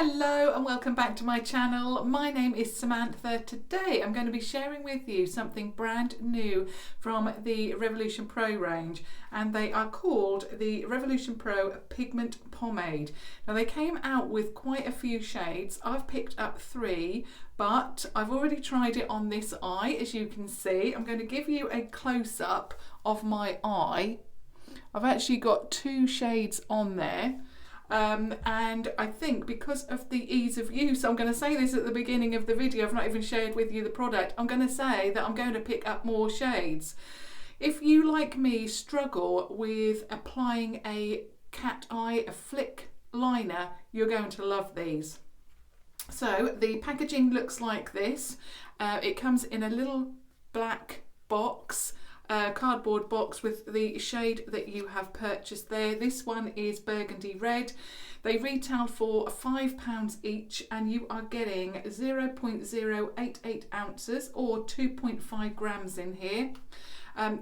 Hello and welcome back to my channel. My name is Samantha. Today I'm going to be sharing with you something brand new from the Revolution Pro range, and they are called the Revolution Pro Pigment Pomade. Now they came out with quite a few shades. I've picked up 3, but I've already tried it on this eye. As you can see, I'm going to give you a close-up of my eye. I've actually got 2 shades on there. And I think because of the ease of use, I'm going to say this at the beginning of the video, I've not even shared with you the product, I'm going to say that I'm going to pick up more shades. If you, like me, struggle with applying a cat eye, a flick liner, you're going to love these. So the packaging looks like this. It comes in a little black box. Cardboard box with the shade that you have purchased there. This one is Burgundy Red. They retail for £5 each, and you are getting 0.088 ounces or 2.5 grams in here.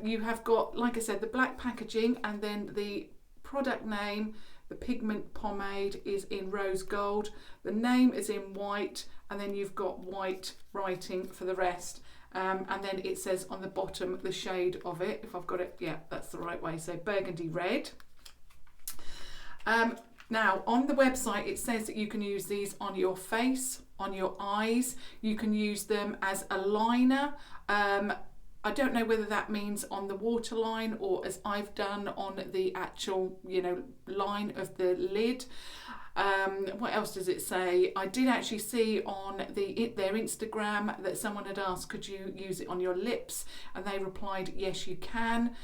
You have got, like I said, the black packaging, and then the product name, the Pigment Pomade, is in rose gold. The name is in white, and then you've got white writing for the rest. And then it says on the bottom the shade of it, if I've got it, yeah, that's the right way, so Burgundy Red. Now on the website it says that you can use these on your face, on your eyes, you can use them as a liner. I don't know whether that means on the waterline or as I've done on the actual, line of the lid. What else does it say? I did actually see on their Instagram that someone had asked, could you use it on your lips? And they replied, yes, you can.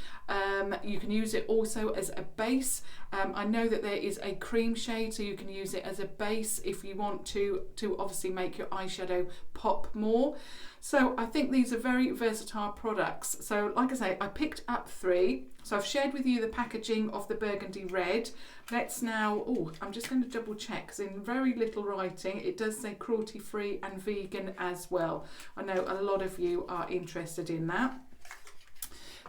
You can use it also as a base. I know that there is a cream shade, so you can use it as a base if you want to obviously make your eyeshadow pop more. So I think these are very versatile products. So like I say, I picked up 3. So I've shared with you the packaging of the Burgundy Red. Let's now, I'm just going to double check, because in very little writing it does say cruelty free and vegan as well. I know a lot of you are interested in that.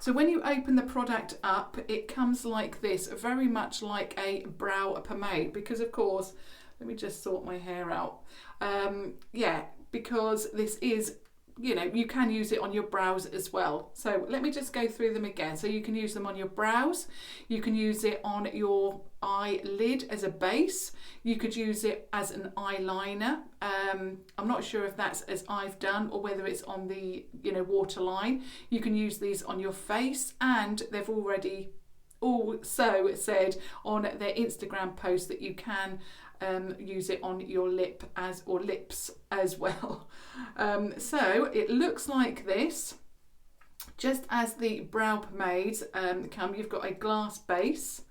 So when you open the product up, it comes like this, very much like a brow pomade, because of course, let me just sort my hair out. Because this is, you can use it on your brows as well. So let me just go through them again. So you can use them on your brows, you can use it on your eyelid as a base, you could use it as an eyeliner. I'm not sure if that's as I've done or whether it's on the waterline. You can use these on your face, and they've already also said on their Instagram post that you can use it on your lips as well. So it looks like this. Just as the brow pomades come, you've got a glass base,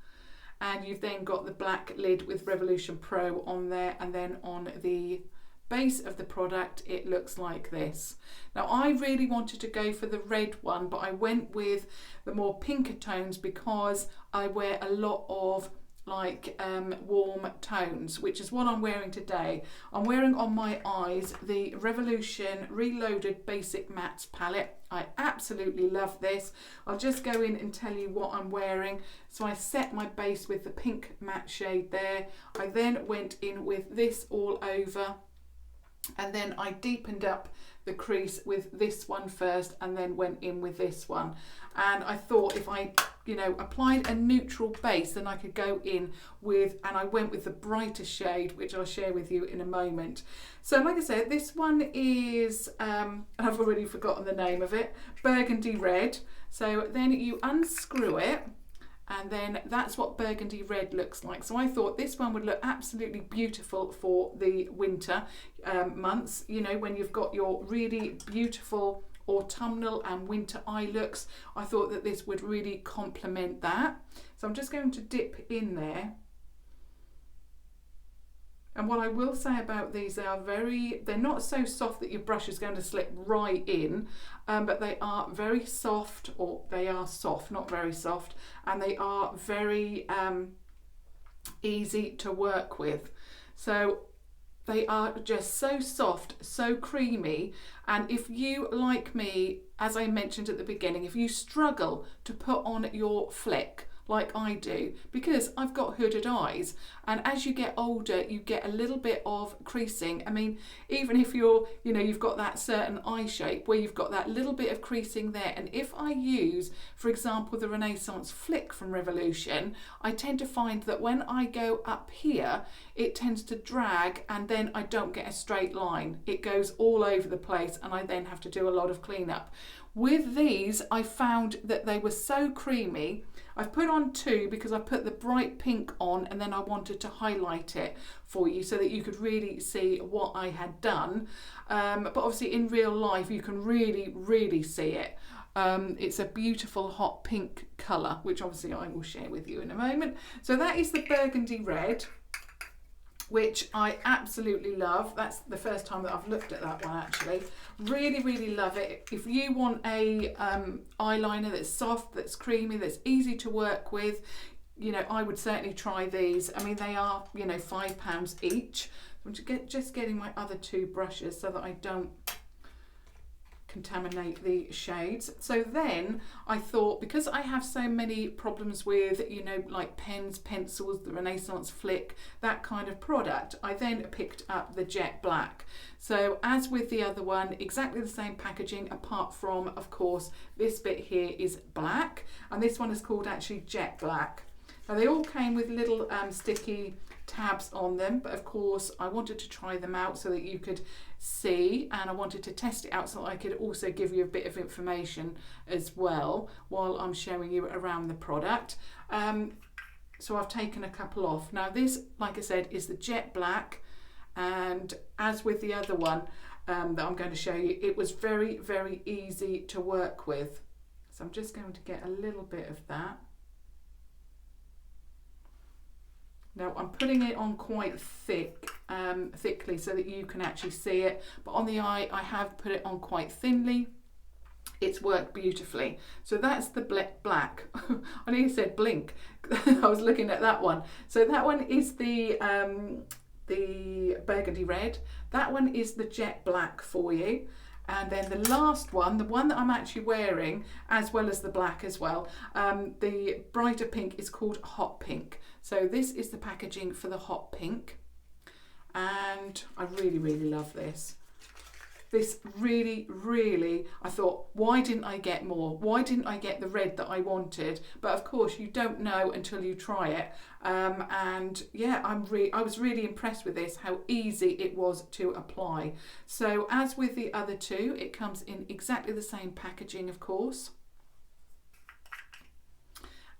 and you've then got the black lid with Revolution Pro on there, and then on the base of the product it looks like this. Now I really wanted to go for the red one, but I went with the more pinker tones because I wear a lot of warm tones, which is what I'm wearing today. I'm wearing on my eyes the Revolution Reloaded Basic Mattes palette. I absolutely love this. I'll just go in and tell you what I'm wearing. So I set my base with the pink matte shade there. I then went in with this all over, and then I deepened up the crease with this one first, and then went in with this one. And I thought if I applied a neutral base, then I could go in with, and I went with the brighter shade, which I'll share with you in a moment. So like I said, this one is, I've already forgotten the name of it, Burgundy Red. So then you unscrew it, and then that's what Burgundy Red looks like. So I thought this one would look absolutely beautiful for the winter months, when you've got your really beautiful autumnal and winter eye looks. I thought that this would really complement that. So I'm just going to dip in there. And what I will say about these, they're not so soft that your brush is going to slip right in, but they are very soft, or they are soft, not very soft, and they are very easy to work with. So they are just so soft, so creamy, and if you, like me, as I mentioned at the beginning, if you struggle to put on your flick, like I do, because I've got hooded eyes, and as you get older you get a little bit of creasing. I mean, even if you're, you know, you've got that certain eye shape where you've got that little bit of creasing there, and if I use, for example, the Renaissance Flick from Revolution, I tend to find that when I go up here it tends to drag, and then I don't get a straight line. It goes all over the place and I then have to do a lot of cleanup. With these, I found that they were so creamy. I've put on two because I put the bright pink on, and then I wanted to highlight it for you so that you could really see what I had done. But obviously in real life you can really see it. It's a beautiful hot pink colour, which obviously I will share with you in a moment. So that is the Burgundy Red, which I absolutely love. That's the first time that I've looked at that one actually. Really love it. If you want a eyeliner that's soft, that's creamy, that's easy to work with, you know, I would certainly try these. I mean, they are, you know, £5 each. I'm just getting my other two brushes so that I don't contaminate the shades. So then I thought, because I have so many problems with, you know, like pens, pencils, the Renaissance Flick, that kind of product, I then picked up the Jet Black. So as with the other one, exactly the same packaging, apart from, of course, this bit here is black, and this one is called actually Jet Black. Now they all came with little sticky tabs on them, but of course I wanted to try them out so that you could see, and I wanted to test it out so that I could also give you a bit of information as well while I'm showing you around the product. So I've taken a couple off. Now this, like I said, is the Jet Black, and as with the other one that I'm going to show you, it was very easy to work with. So I'm just going to get a little bit of that. Now I'm putting it on quite thickly so that you can actually see it, but on the eye I have put it on quite thinly. It's worked beautifully. So that's the black. I nearly said blink. I was looking at that one. So that one is the Burgundy Red. That one is the Jet Black for you. And then the last one, the one that I'm actually wearing, as well as the black as well, the brighter pink is called Hot Pink. So this is the packaging for the Hot Pink, and I really love this. This really, I thought, why didn't I get more? Why didn't I get the red that I wanted? But of course you don't know until you try it. And yeah, I was really impressed with this, how easy it was to apply. So as with the other two, it comes in exactly the same packaging, of course.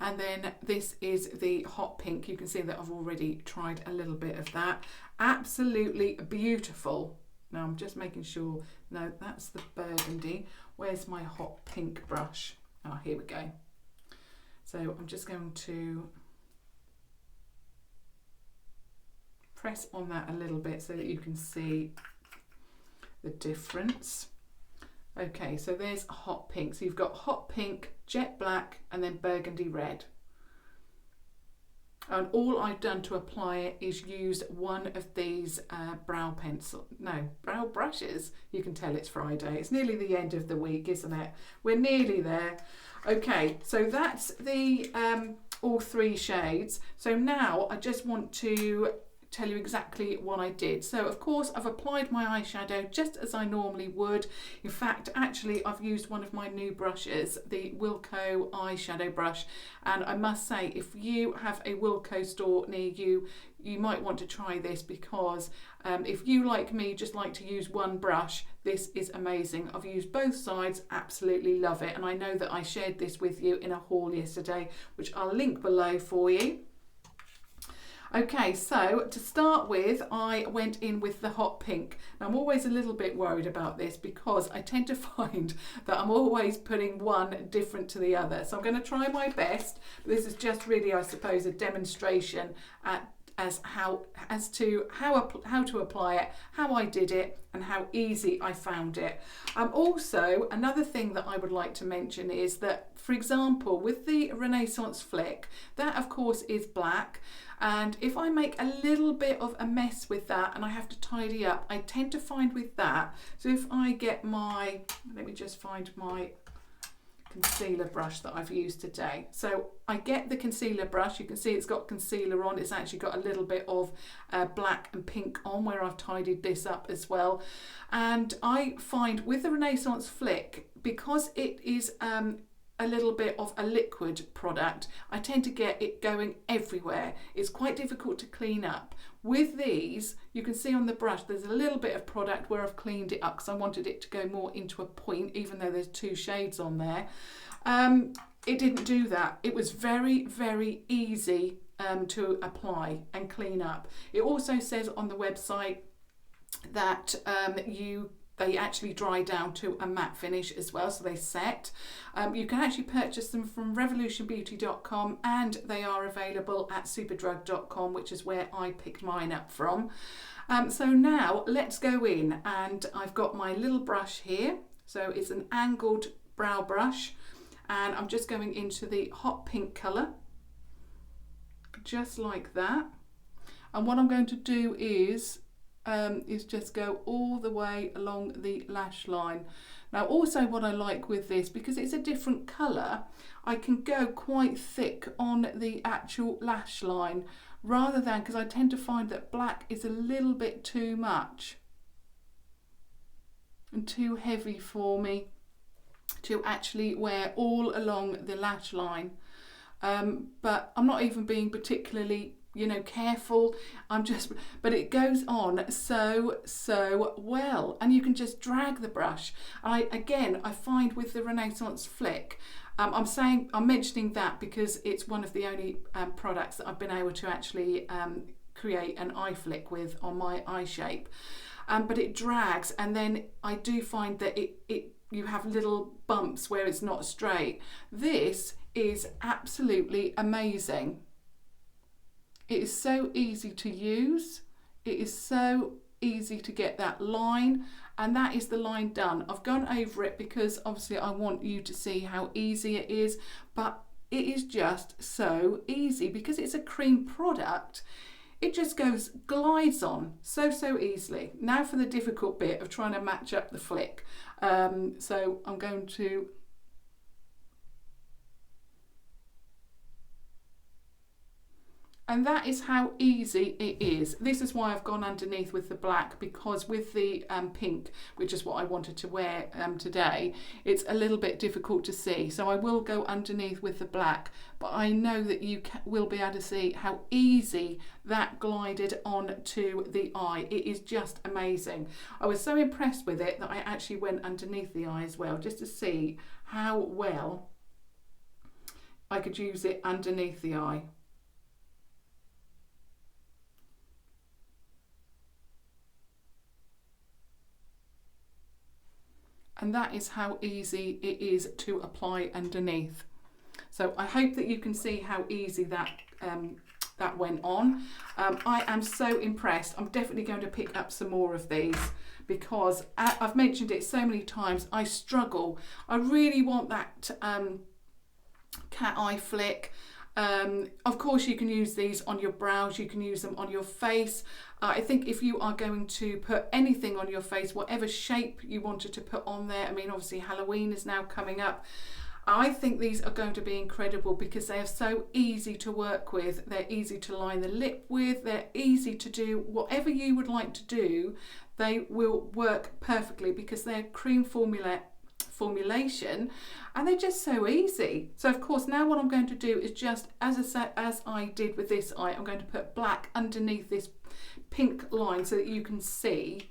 And then this is the Hot Pink. You can see that I've already tried a little bit of that. Absolutely beautiful. Now I'm just making sure, no, that's the Burgundy. Where's my Hot Pink brush? Oh, here we go. So I'm just going to press on that a little bit so that you can see the difference. Okay, so there's Hot Pink. So you've got Hot Pink, Jet Black, and then Burgundy Red. And all I've done to apply it is use one of these brow brushes. You can tell it's Friday. It's nearly the end of the week, isn't it? We're nearly there. Okay, so that's the all three shades. So now I just want to tell you exactly what I did. So of course I've applied my eyeshadow just as I normally would. In fact, actually I've used one of my new brushes, the Wilko eyeshadow brush, and I must say, if you have a Wilko store near you, you might want to try this, because if you, like me, just like to use one brush, this is amazing. I've used both sides, absolutely love it, and I know that I shared this with you in a haul yesterday, which I'll link below for you. Okay, so to start with, I went in with the Hot Pink. Now, I'm always a little bit worried about this because I tend to find that I'm always putting one different to the other. So I'm going to try my best. This is just really, I suppose, a demonstration as to how to apply it, how I did it, and how easy I found it. Also, another thing that I would like to mention is that, for example, with the Renaissance Flick, that of course is black, and if I make a little bit of a mess with that and I have to tidy up, I tend to find with that, so if I get my, let me just find my concealer brush that I've used today. So I get the concealer brush, you can see it's got concealer on, it's actually got a little bit of black and pink on where I've tidied this up as well. And I find with the Renaissance Flick, because it is a little bit of a liquid product, I tend to get it going everywhere. It's quite difficult to clean up. With these, you can see on the brush there's a little bit of product where I've cleaned it up because I wanted it to go more into a point, even though there's 2 shades on there. It didn't do that. It was very, very easy to apply and clean up. It also says on the website that they actually dry down to a matte finish as well, so they set. You can actually purchase them from revolutionbeauty.com, and they are available at superdrug.com, which is where I picked mine up from. So now let's go in, and I've got my little brush here. So it's an angled brow brush, and I'm just going into the hot pink colour, just like that. And what I'm going to do is just go all the way along the lash line. Now also what I like with this, because it's a different colour, I can go quite thick on the actual lash line rather than, because I tend to find that black is a little bit too much and too heavy for me to actually wear all along the lash line. But I'm not even being particularly careful. But it goes on so well, and you can just drag the brush. I find with the Renaissance Flick, I'm mentioning that because it's one of the only products that I've been able to actually create an eye flick with on my eye shape. But it drags, and then I do find that you have little bumps where it's not straight. This is absolutely amazing. It is so easy to use. It is so easy to get that line, and that is the line done. I've gone over it because obviously I want you to see how easy it is, but it is just so easy because it's a cream product. It just glides on so easily. Now for the difficult bit of trying to match up the flick. So I'm going to And that is how easy it is. This is why I've gone underneath with the black, because with the pink, which is what I wanted to wear today, it's a little bit difficult to see. So I will go underneath with the black, but I know that you will be able to see how easy that glided onto the eye. It is just amazing. I was so impressed with it that I actually went underneath the eye as well, just to see how well I could use it underneath the eye. And that is how easy it is to apply underneath. So I hope that you can see how easy that went on. I am so impressed. I'm definitely going to pick up some more of these because I've mentioned it so many times. I struggle. I really want that cat eye flick. Of course you can use these on your brows, you can use them on your face. I think if you are going to put anything on your face, whatever shape you wanted to put on there, I mean obviously Halloween is now coming up, I think these are going to be incredible because they are so easy to work with. They're easy to line the lip with, they're easy to do whatever you would like to do. They will work perfectly because they're cream formulation and they're just so easy. So of course now what I'm going to do is just as I did with this eye, I'm going to put black underneath this pink line so that you can see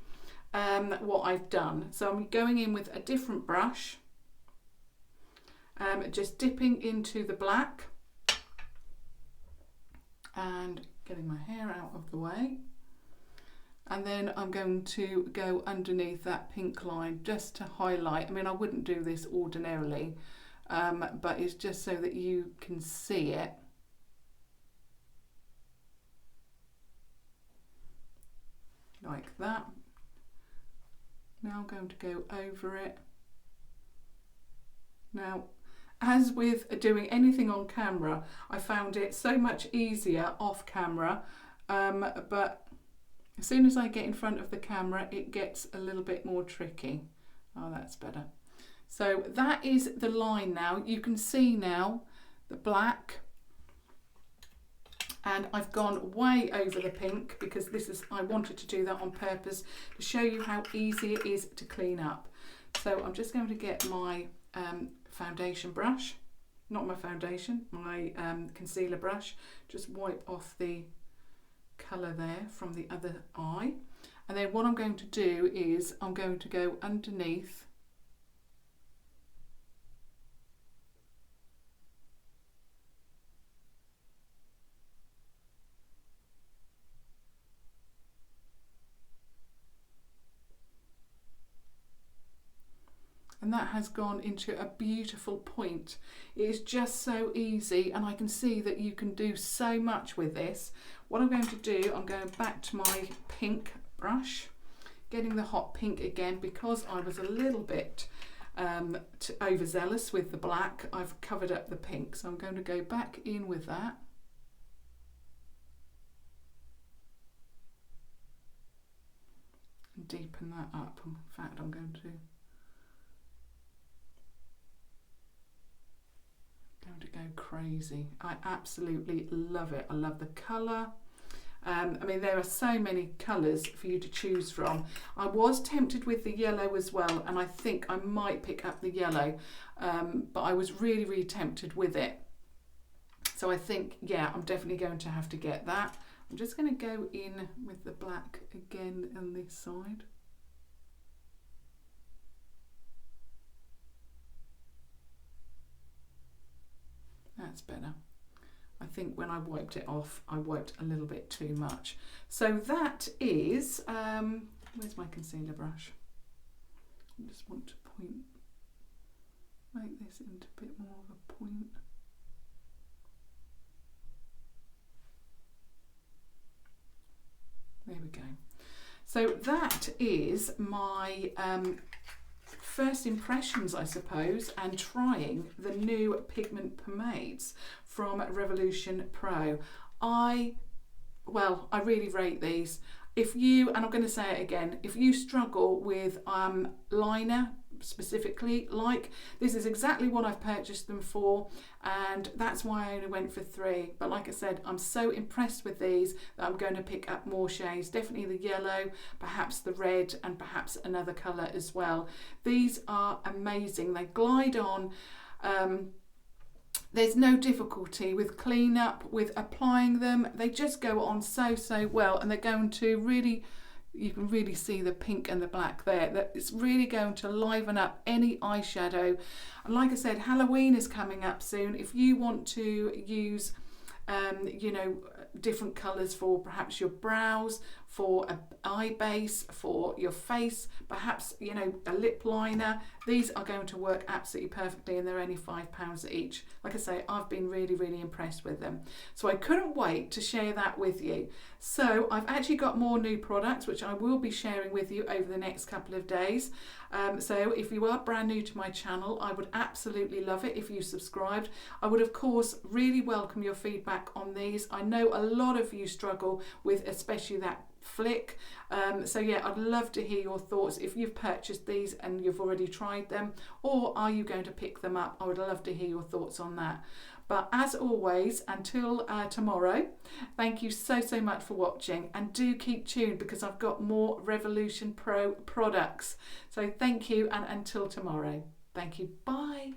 what I've done. So I'm going in with a different brush, just dipping into the black and getting my hair out of the way. And then I'm going to go underneath that pink line just to highlight. I mean, I wouldn't do this ordinarily, but it's just so that you can see it. Like that. Now I'm going to go over it. Now, as with doing anything on camera, I found it so much easier off camera, but as soon as I get in front of the camera, it gets a little bit more tricky. Oh, that's better. So that is the line now. You can see now the black, and I've gone way over the pink because I wanted to do that on purpose to show you how easy it is to clean up. So I'm just going to get my foundation brush, not my foundation, my concealer brush, just wipe off the colour there from the other eye. And then what I'm going to do is I'm going to go underneath and that has gone into a beautiful point. It is just so easy, and I can see that you can do so much with this. What I'm going to do, I'm going back to my pink brush, getting the hot pink again because I was a little bit overzealous with the black. I've covered up the pink, so I'm going to go back in with that. And deepen that up. In fact, I'm going to go crazy. I absolutely love it. I love the colour. I mean, there are so many colours for you to choose from. I was tempted with the yellow as well, and I think I might pick up the yellow, but I was really, really tempted with it. So I think, yeah, I'm definitely going to have to get that. I'm just going to go in with the black again on this side. That's better. I think when I wiped it off, I wiped a little bit too much. So that is, where's my concealer brush? I just want to make this into a bit more of a point. There we go. So that is my first impressions, I suppose, and trying the new pigment pomades from Revolution Pro. I really rate these. If you, and I'm going to say it again, if you struggle with liner specifically, like, this is exactly what I've purchased them for, and that's why I only went for 3. But like I said, I'm so impressed with these that I'm going to pick up more shades, definitely the yellow, perhaps the red, and perhaps another colour as well. These are amazing. They glide on. There's no difficulty with cleanup, with applying them. They just go on so well, and they're going to really, you can really see the pink and the black there. That it's really going to liven up any eyeshadow. And like I said, Halloween is coming up soon. If you want to use different colours for perhaps your brows, for an eye base, for your face, perhaps a lip liner, these are going to work absolutely perfectly, and they're only £5 each. Like I say, I've been really impressed with them, so I couldn't wait to share that with you. So I've actually got more new products which I will be sharing with you over the next couple of days. So if you are brand new to my channel, I would absolutely love it if you subscribed. I would of course really welcome your feedback on these. I know a lot of you struggle with especially that flick, so yeah, I'd love to hear your thoughts if you've purchased these and you've already tried them, or are you going to pick them up. I would love to hear your thoughts on that. But as always, until tomorrow, thank you so much for watching, and do keep tuned because I've got more Revolution Pro products. So thank you, and until tomorrow, thank you, bye.